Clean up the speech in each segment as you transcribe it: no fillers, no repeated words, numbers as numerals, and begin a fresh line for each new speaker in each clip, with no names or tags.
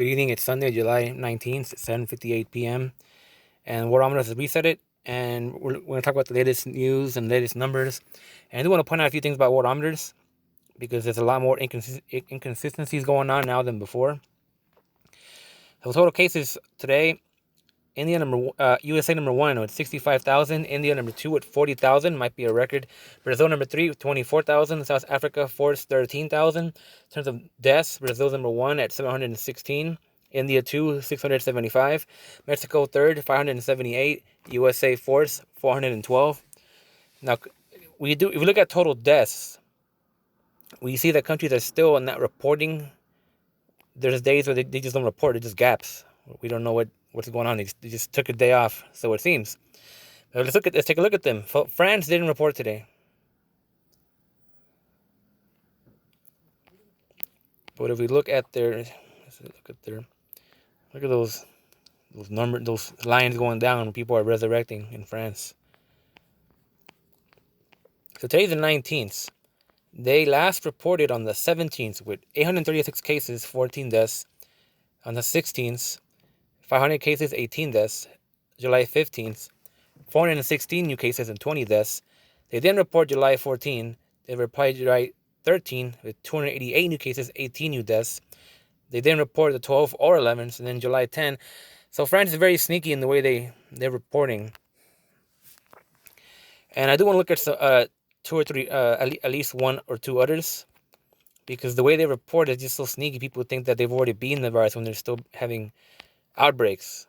Good evening. It's Sunday, July 19th, 7:58 p.m. And World Omnibus has reset it. And we're going to talk about the latest news and latest numbers. And I do want to point out a few things about World Omnibus because there's a lot more inconsistencies going on now than before. So total cases today, USA number 1 with 65,000, India number 2 with 40,000, might be a record. Brazil number 3 with 24,000, South Africa fourth 13,000. In terms of deaths, Brazil number 1 at 716, India 2 675, Mexico third 578, USA fourth 412. Now if we look at total deaths, we see that countries are still not reporting. There's days where they just don't report, it's just gaps. We don't know what's going on. They just took a day off, so it seems. Let's take a look at them. France didn't report today, but if we look at those lines going down. People are resurrecting in France. So today's the 19th. They last reported on the 17th with 836 cases, 14 deaths. On the 16th, 500 cases, 18 deaths. July 15th, 416 new cases and 20 deaths. They then report July 14. They replied July 13 with 288 new cases, 18 new deaths. They then report the 12 or 11th, and then July 10. So France is very sneaky in the way they're reporting. And I do want to look at two or three, at least one or two others, because the way they report is just so sneaky. People think that they've already beaten the virus when they're still having outbreaks.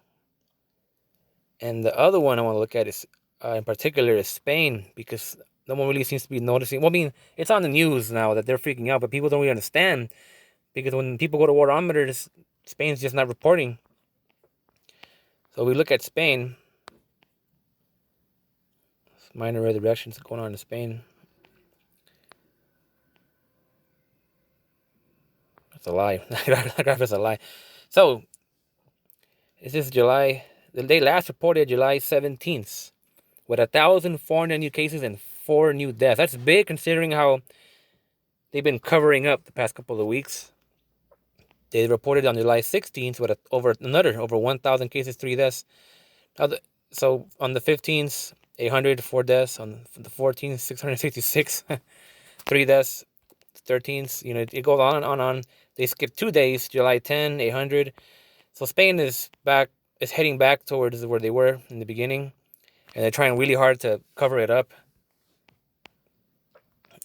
And the other one I want to look at is, in particular, is Spain, because no one really seems to be noticing. Well, I mean, it's on the news now that they're freaking out, but people don't really understand, because when people go to Worldometers, Spain's just not reporting. So we look at Spain. Minor resurrections going on in Spain. That's a lie. That graph is a lie. So, this is July. They last reported July 17th with 1,400 new cases and 4 new deaths. That's big considering how they've been covering up the past couple of weeks. They reported on July 16th with over 1,000 cases, 3 deaths. So on the 15th, 804 deaths. On the 14th, 666, 3 deaths. 13th, it goes on and on. They skipped 2 days, July 10, 800. So Spain is heading back towards where they were in the beginning, and they're trying really hard to cover it up.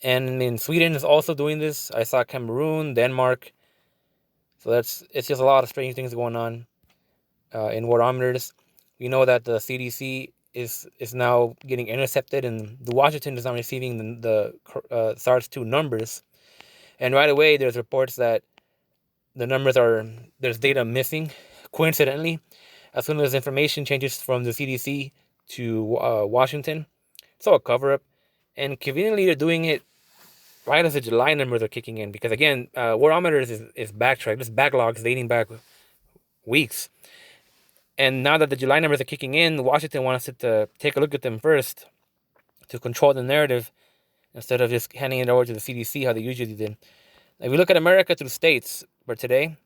And in Sweden is also doing this. I saw Cameroon, Denmark. So it's just a lot of strange things going on in Worldometers. We know that the CDC is now getting intercepted, and the Washington is not receiving the SARS-2 numbers. And right away, there's reports that there's data missing, coincidentally. As soon as information changes from the CDC to Washington, it's all a cover-up. And conveniently, they're doing it right as the July numbers are kicking in. Because again, Worldometers is backtracked. This backlogs dating back weeks. And now that the July numbers are kicking in, Washington wants it to take a look at them first to control the narrative instead of just handing it over to the CDC how they usually did. If we look at America through states for today,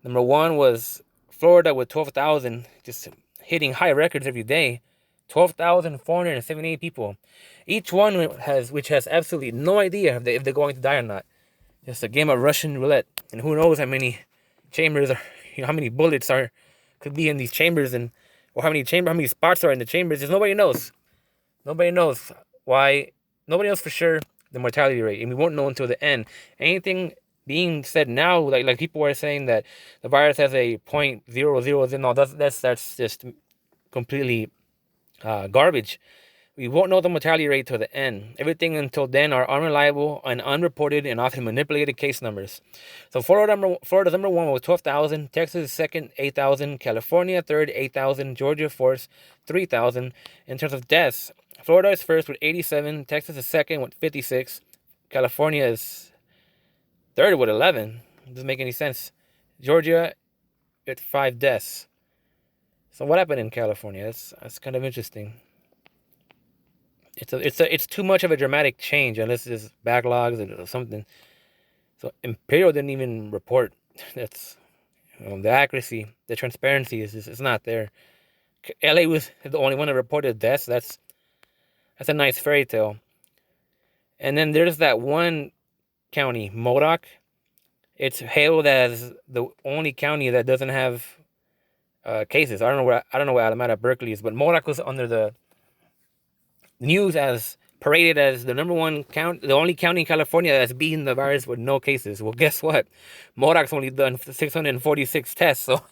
number 1 was Florida with 12,000, just hitting high records every day. 12,478 people. Each one which has absolutely no idea if they're going to die or not. Just a game of Russian roulette. And who knows how many chambers how many bullets could be in these chambers, or how many spots are in the chambers. Just nobody knows. Nobody knows why. Nobody knows for sure the mortality rate, and we won't know until the end. Anything being said now, like people are saying that the virus has a 0.00, no, that's just completely garbage. We won't know the mortality rate till the end. Everything until then are unreliable and unreported and often manipulated case numbers. So Florida's number 1 with 12,000. Texas is second, 8,000. California third, 8,000. Georgia fourth, 3,000. In terms of deaths, Florida is first with 87. Texas is second with 56. California is third with 11. It doesn't make any sense. Georgia at 5 deaths. So what happened in California? That's kind of interesting. It's too much of a dramatic change unless it's backlogs or something. So Imperial didn't even report. The accuracy, the transparency is just, it's not there. LA was the only one that reported deaths. That's a nice fairy tale. And then there's that one county, Modoc. It's hailed as the only county that doesn't have cases. I don't know where Alameda, Berkeley is, but Modoc was under the news as paraded as the number one count, the only county in California that's beaten the virus with no cases. Well, guess what? Modoc's only done 646 tests, so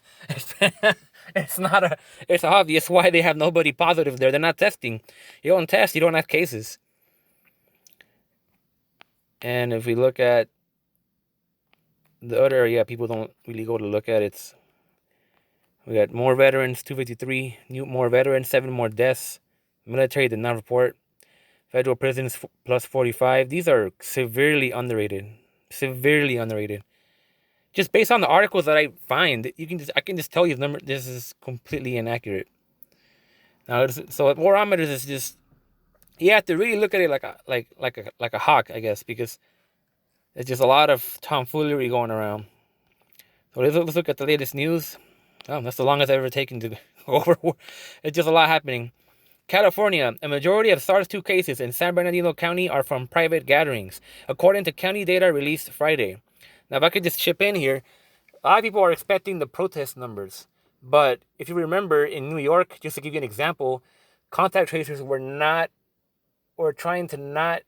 it's obvious why they have nobody positive there. They're not testing. You don't test, you don't have cases. And if we look at the other area, people don't really go to look at it. We got more veterans, 253, more veterans, 7 more deaths. Military did not report. Federal prisons plus 45. These are severely underrated. Severely underrated. Just based on the articles that I find, I can just tell you the number. This is completely inaccurate. Now, so Barometers is just, you have to really look at it like a hawk, I guess, because there's just a lot of tomfoolery going around. So let's look at the latest news. Oh, that's the longest I've ever taken to go over. It's just a lot happening. California, a majority of SARS-2 cases in San Bernardino County are from private gatherings, according to county data released Friday. Now, if I could just chip in here, a lot of people are expecting the protest numbers. But if you remember, in New York, just to give you an example, contact tracers were trying to not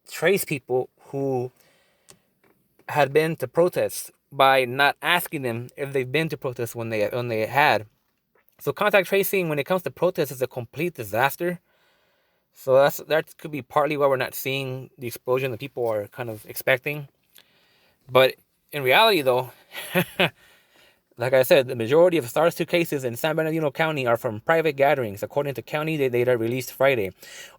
trace people who had been to protests by not asking them if they've been to protests when they had. So contact tracing, when it comes to protests, is a complete disaster. So that could be partly why we're not seeing the explosion that people are kind of expecting. But in reality, though, like I said, the majority of SARS-2 cases in San Bernardino County are from private gatherings, according to county data released Friday.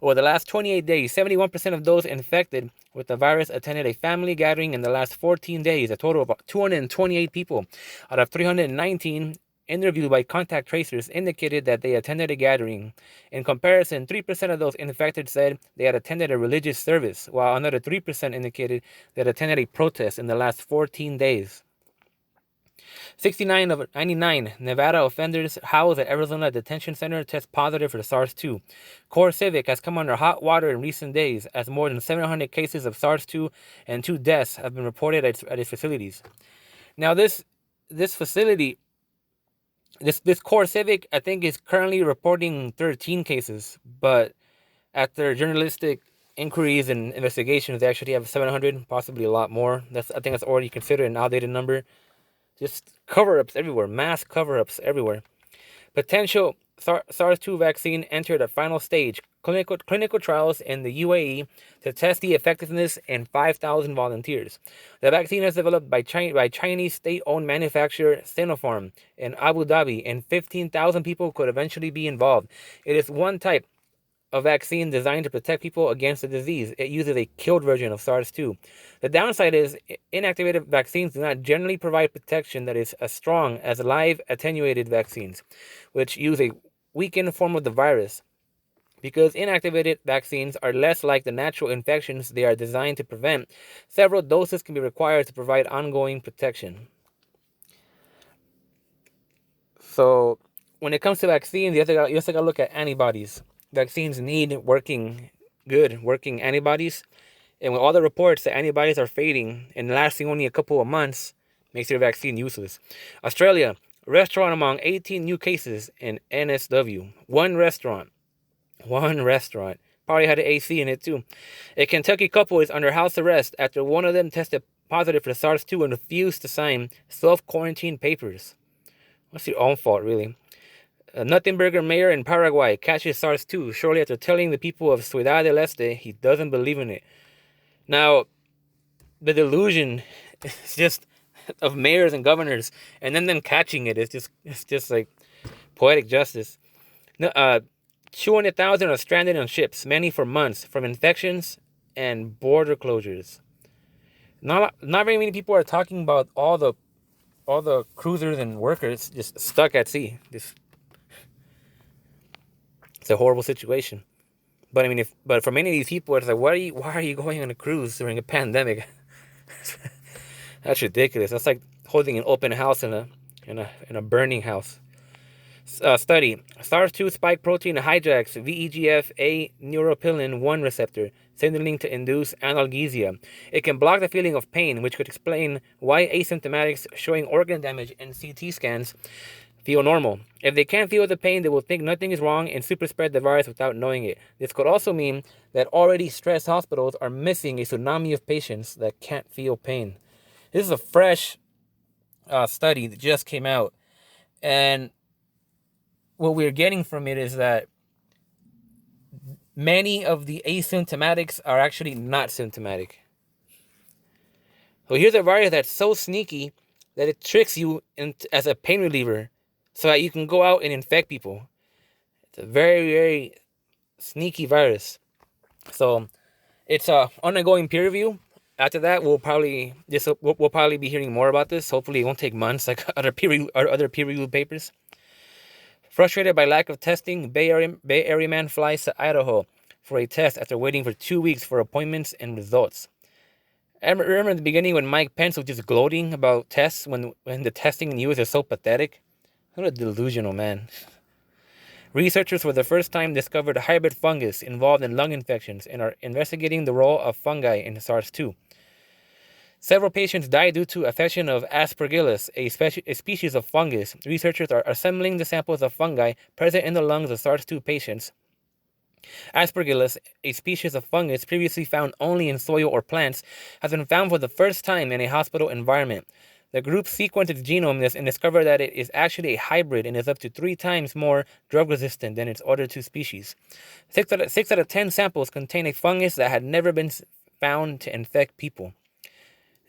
Over the last 28 days, 71% of those infected with the virus attended a family gathering in the last 14 days. A total of 228 people out of 319 interviewed by contact tracers indicated that they attended a gathering. In comparison, 3% of those infected said they had attended a religious service, while another 3% indicated they had attended a protest in the last 14 days. 69 of 99 Nevada offenders housed at Arizona Detention Center test positive for SARS-2. CoreCivic has come under hot water in recent days as more than 700 cases of SARS-2 and 2 deaths have been reported at its facilities. Now, this facility, this CoreCivic, I think, is currently reporting 13 cases, but after journalistic inquiries and investigations, they actually have 700, possibly a lot more. I think that's already considered an outdated number. Just cover-ups everywhere, mass cover-ups everywhere. Potential SARS-2 vaccine entered a final stage, clinical trials in the UAE to test the effectiveness in 5,000 volunteers. The vaccine is developed by Chinese state-owned manufacturer Sinopharm in Abu Dhabi, and 15,000 people could eventually be involved. It is one type of vaccine designed to protect people against the disease. It uses a killed version of SARS-2. The downside is inactivated vaccines do not generally provide protection that is as strong as live attenuated vaccines, which use a weakened form of the virus. Because inactivated vaccines are less like the natural infections they are designed to prevent, several doses can be required to provide ongoing protection. So when it comes to vaccines, you also got to look at antibodies. Vaccines need working antibodies. And with all the reports that antibodies are fading and lasting only a couple of months, makes your vaccine useless. Australia, restaurant among 18 new cases in NSW. One restaurant. Probably had an AC in it too. A Kentucky couple is under house arrest after one of them tested positive for SARS-2 and refused to sign self-quarantine papers. What's your own fault, really? A Nothing Burger mayor in Paraguay catches SARS-2 shortly after telling the people of Ciudad del Este he doesn't believe in it. Now, the delusion is just of mayors and governors, and then them catching it. It's just like poetic justice. 200,000 are stranded on ships, many for months, from infections and border closures. Not very many people are talking about all the cruisers and workers just stuck at sea. It's a horrible situation. But I mean, but for many of these people, it's like, why are you going on a cruise during a pandemic? That's ridiculous. That's like holding an open house in a burning house. Study: SARS-2 spike protein hijacks VEGF-A neuropilin-1 receptor, signaling to induce analgesia. It can block the feeling of pain, which could explain why asymptomatics showing organ damage in CT scans feel normal. If they can't feel the pain, they will think nothing is wrong and super spread the virus without knowing it. This could also mean that already stressed hospitals are missing a tsunami of patients that can't feel pain. This is a fresh study that just came out, and what we're getting from it is that many of the asymptomatics are actually not symptomatic. So here's a virus that's so sneaky that it tricks you as a pain reliever so that you can go out and infect people. It's a very, very sneaky virus. So it's a ongoing peer review. After that, we'll probably be hearing more about this. Hopefully, it won't take months like other peer review papers. Frustrated by lack of testing, Bay Area man flies to Idaho for a test after waiting for 2 weeks for appointments and results. I remember in the beginning when Mike Pence was just gloating about tests when the testing in the U.S. is so pathetic. What a delusional man. Researchers for the first time discovered a hybrid fungus involved in lung infections and are investigating the role of fungi in SARS-2. Several patients died due to affection of Aspergillus, a species of fungus. Researchers are assembling the samples of fungi present in the lungs of SARS-2 patients. Aspergillus, a species of fungus previously found only in soil or plants, has been found for the first time in a hospital environment. The group sequenced its genome and discovered that it is actually a hybrid and is up to 3 times more drug-resistant than its other 2 species. 6 out of 10 samples contain a fungus that had never been found to infect people.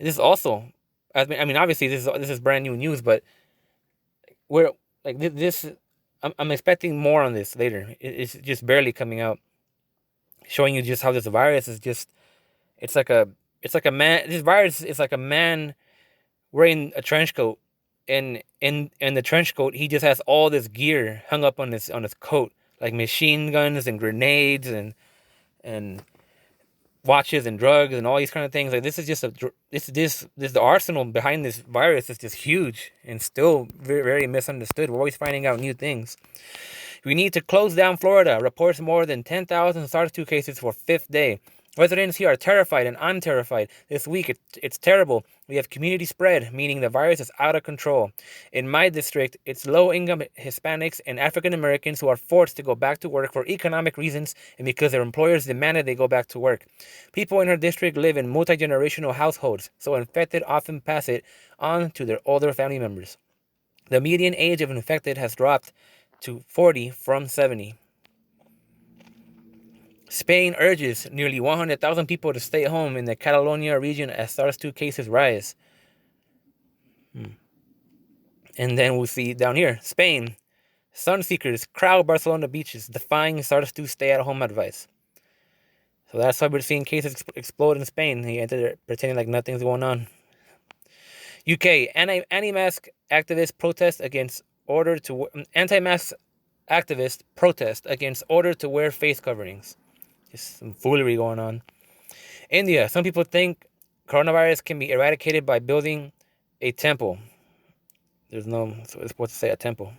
This is also, I mean, obviously this is brand new news, but we're like this. I'm expecting more on this later. It's just barely coming out, showing you just how this virus is just. It's like a man. This virus is like a man wearing a trench coat, and in the trench coat he just has all this gear hung up on his coat, like machine guns and grenades and watches and drugs and all these kind of things. Like this is just the arsenal behind this virus is just huge and still very, very misunderstood. We're always finding out new things. We need to close down Florida. Reports more than 10,000 SARS-2 cases for 5th day. Residents here are terrified, and I'm terrified. This week, it's terrible. We have community spread, meaning the virus is out of control. In my district, it's low-income Hispanics and African Americans who are forced to go back to work for economic reasons and because their employers demanded they go back to work. People in her district live in multi-generational households, so infected often pass it on to their older family members. The median age of infected has dropped to 40 from 70. Spain urges nearly 100,000 people to stay home in the Catalonia region as SARS-2 cases rise. And then we'll see down here, Spain. Sun seekers crowd Barcelona beaches, defying SARS-2 stay-at-home advice. So that's why we're seeing cases explode in Spain. He entered pretending like nothing's going on. UK, anti-mask activists protest against order to anti-mask activists protest against order to wear face coverings. Just some foolery going on. India, some people think coronavirus can be eradicated by building a temple. There's no, so it's supposed to say a temple.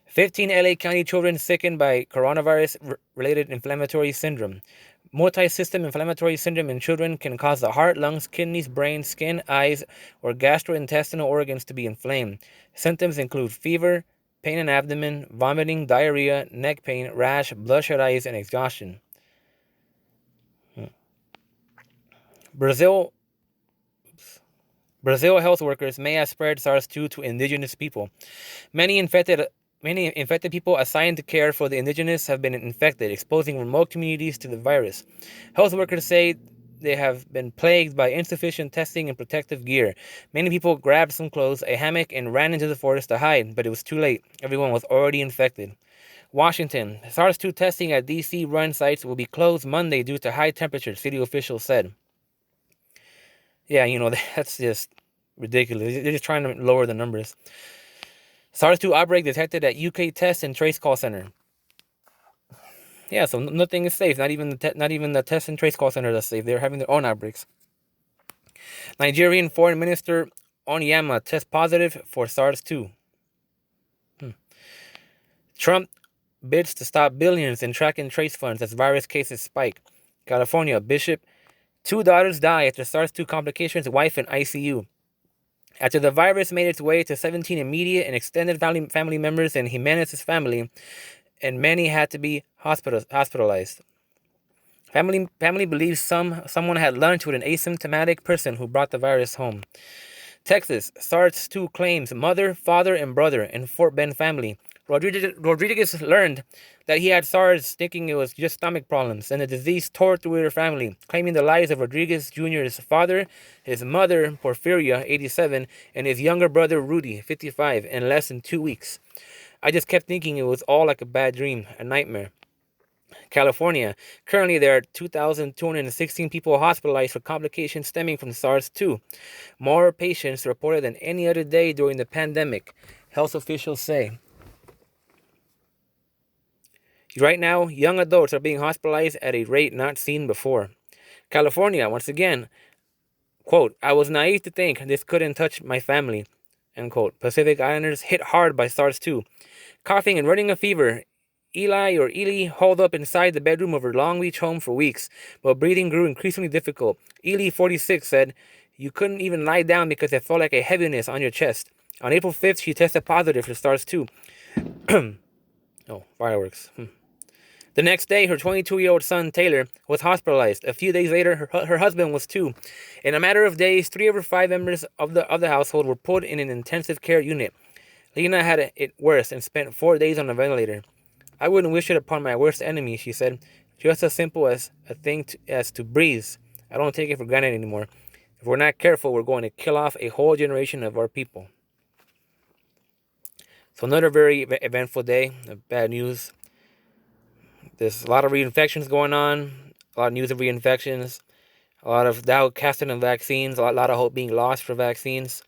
15 LA County children sickened by coronavirus-related inflammatory syndrome. Multi-system inflammatory syndrome in children can cause the heart, lungs, kidneys, brain, skin, eyes, or gastrointestinal organs to be inflamed. Symptoms include fever, pain in abdomen, vomiting, diarrhea, neck pain, rash, bloodshot eyes, and exhaustion. Brazil health workers may have spread SARS-2 to indigenous people. Many infected people assigned to care for the indigenous have been infected, exposing remote communities to the virus. Health workers say they have been plagued by insufficient testing and protective gear. Many people grabbed some clothes, a hammock, and ran into the forest to hide, but it was too late. Everyone was already infected. Washington. SARS-2 testing at D.C.-run sites will be closed Monday due to high temperatures, city officials said. Yeah, that's just ridiculous. They're just trying to lower the numbers. SARS-2 outbreak detected at UK test and trace call center. Yeah, so nothing is safe. Not even the test and trace call center is safe. They're having their own outbreaks. Nigerian Foreign Minister Onyema tests positive for SARS-2. Trump bids to stop billions in track and trace funds as virus cases spike. California Bishop, 2 daughters die after SARS-2 complications, wife in ICU. After the virus made its way to 17 immediate and extended family members in Jimenez's family, and many had to be hospitalized. Family believes someone had lunch with an asymptomatic person who brought the virus home. Texas, SARS-2 claims mother, father, and brother in Fort Bend family. Rodriguez learned that he had SARS thinking it was just stomach problems, and the disease tore through their family, claiming the lives of Rodriguez Jr.'s father, his mother, Porfiria, 87, and his younger brother, Rudy, 55, in less than 2 weeks. I just kept thinking it was all like a bad dream, a nightmare. California. Currently, there are 2,216 people hospitalized for complications stemming from SARS-2. More patients reported than any other day during the pandemic, health officials say. Right now, young adults are being hospitalized at a rate not seen before. California, once again, quote, I was naive to think this couldn't touch my family, end quote. Pacific Islanders hit hard by SARS-2. Coughing and running a fever, Ely holed up inside the bedroom of her Long Beach home for weeks, but breathing grew increasingly difficult. Ely, 46, said, you couldn't even lie down because it felt like a heaviness on your chest. On April 5th, she tested positive for SARS-2. Oh, fireworks. The next day, her 22-year-old son, Taylor, was hospitalized. A few days later, her husband was too. In a matter of days, 3 of her 5 members of the household were put in an intensive care unit. Lena had it worse and spent 4 days on a ventilator. I wouldn't wish it upon my worst enemy, she said. Just as simple as a thing as to breathe. I don't take it for granted anymore. If we're not careful, we're going to kill off a whole generation of our people. So another very eventful day of bad news. There's a lot of reinfections going on, a lot of news of reinfections, a lot of doubt casting on vaccines, a lot of hope being lost for vaccines.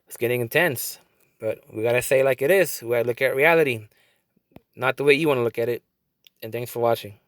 It's getting intense, but we gotta say like it is. We gotta look at reality, not the way you want to look at it. And thanks for watching.